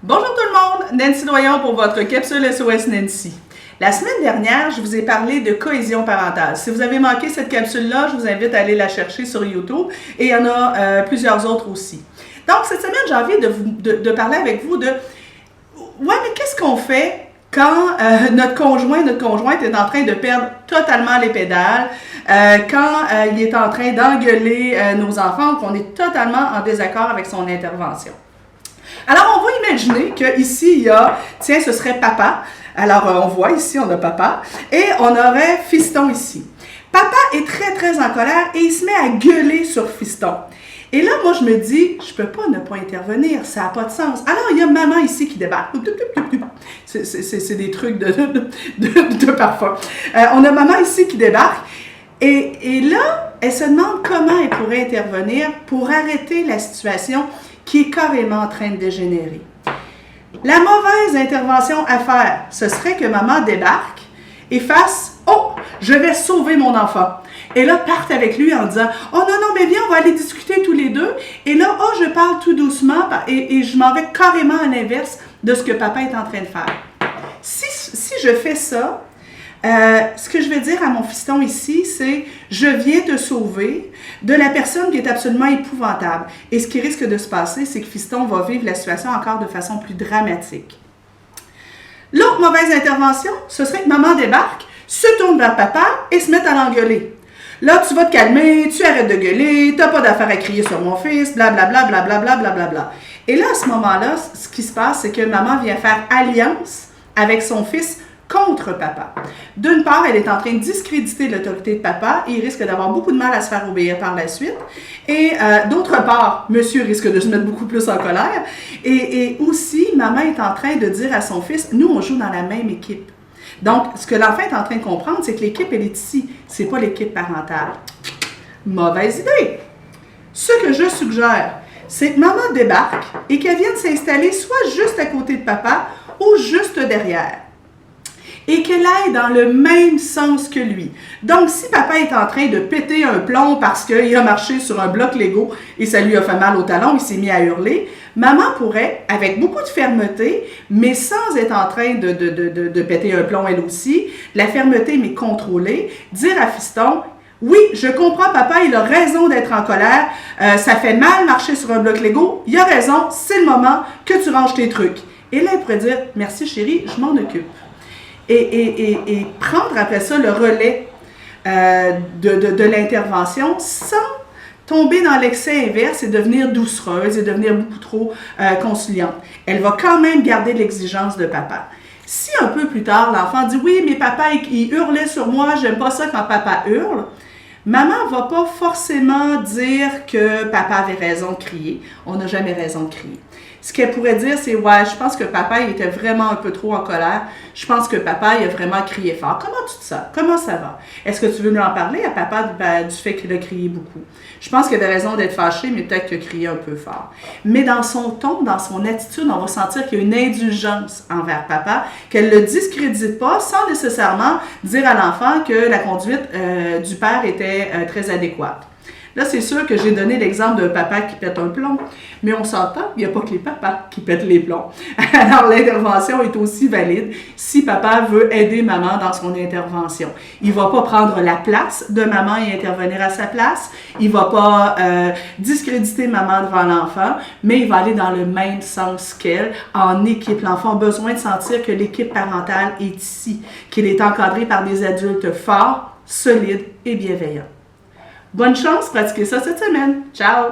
Bonjour tout le monde, Nancy Doyon pour votre capsule SOS Nancy. La semaine dernière, je vous ai parlé de cohésion parentale. Si vous avez manqué cette capsule-là, je vous invite à aller la chercher sur YouTube et il y en a plusieurs autres aussi. Donc, cette semaine, j'ai envie de parler avec vous de ouais, mais qu'est-ce qu'on fait quand notre conjointe est en train de perdre totalement les pédales, quand il est en train d'engueuler nos enfants ou qu'on est totalement en désaccord avec son intervention. Alors, on va imaginer qu'ici, il y a, tiens, ce serait papa. Alors, on voit ici, on a papa. Et on aurait fiston ici. Papa est très, très en colère et il se met à gueuler sur fiston. Et là, moi, je me dis, je peux pas ne pas intervenir, ça n'a pas de sens. Alors, il y a maman ici qui débarque. C'est des trucs de parfum. On a maman ici qui débarque. Et là, elle se demande comment elle pourrait intervenir pour arrêter la situation qui est carrément en train de dégénérer. La mauvaise intervention à faire, ce serait que maman débarque et fasse « Oh, je vais sauver mon enfant ». Et là, parte avec lui en disant « Oh non, non, mais viens, on va aller discuter tous les deux. » Et là, oh, je parle tout doucement et je m'en vais carrément à l'inverse de ce que papa est en train de faire. Si je fais ça, ce que je vais dire à mon fiston ici, c'est « Je viens te sauver de la personne qui est absolument épouvantable. » Et ce qui risque de se passer, c'est que fiston va vivre la situation encore de façon plus dramatique. L'autre mauvaise intervention, ce serait que maman débarque, se tourne vers papa et se met à l'engueuler. Là, tu vas te calmer, tu arrêtes de gueuler, tu n'as pas d'affaire à crier sur mon fils, blablabla, blablabla, blablabla. Et là, à ce moment-là, ce qui se passe, c'est que maman vient faire alliance avec son fils contre papa. D'une part, elle est en train de discréditer l'autorité de papa et il risque d'avoir beaucoup de mal à se faire obéir par la suite. Et d'autre part, monsieur risque de se mettre beaucoup plus en colère. Et aussi, maman est en train de dire à son fils, nous, on joue dans la même équipe. Donc, ce que l'enfant est en train de comprendre, c'est que l'équipe, elle est ici. C'est pas l'équipe parentale. Mauvaise idée. Ce que je suggère, c'est que maman débarque et qu'elle vienne s'installer soit juste à côté de papa ou juste derrière. Et qu'elle aille dans le même sens que lui. Donc, si papa est en train de péter un plomb parce qu'il a marché sur un bloc Lego et ça lui a fait mal au talon, il s'est mis à hurler, maman pourrait, avec beaucoup de fermeté, mais sans être en train de péter un plomb elle aussi, la fermeté mais contrôlée, dire à fiston, oui, je comprends, papa, il a raison d'être en colère, ça fait mal marcher sur un bloc Lego, il a raison, c'est le moment que tu ranges tes trucs. Et là, elle pourrait dire, merci chérie, je m'en occupe. Et prendre après ça le relais de l'intervention sans tomber dans l'excès inverse et devenir doucereuse et devenir beaucoup trop conciliante. Elle va quand même garder l'exigence de papa. Si un peu plus tard, l'enfant dit « Oui, mais papa, il hurlait sur moi, j'aime pas ça quand papa hurle », maman ne va pas forcément dire que papa avait raison de crier. On n'a jamais raison de crier. Ce qu'elle pourrait dire, c'est « Ouais, je pense que papa il était vraiment un peu trop en colère. Je pense que papa il a vraiment crié fort. Comment tu te sens? Comment ça va? Est-ce que tu veux nous en parler à papa du fait qu'il a crié beaucoup? Je pense qu'il avait raison d'être fâché, mais peut-être qu'il a crié un peu fort. » Mais dans son ton, dans son attitude, on va sentir qu'il y a une indulgence envers papa, qu'elle ne le discrédite pas sans nécessairement dire à l'enfant que la conduite du père était très adéquate. Là, c'est sûr que j'ai donné l'exemple d'un papa qui pète un plomb, mais on s'entend, il n'y a pas que les papas qui pètent les plombs. Alors, l'intervention est aussi valide si papa veut aider maman dans son intervention. Il ne va pas prendre la place de maman et intervenir à sa place. Il ne va pas discréditer maman devant l'enfant, mais il va aller dans le même sens qu'elle, en équipe. L'enfant a besoin de sentir que l'équipe parentale est ici, qu'il est encadré par des adultes forts, solides et bienveillants. Bonne chance, pratiquez ça cette semaine. Ciao!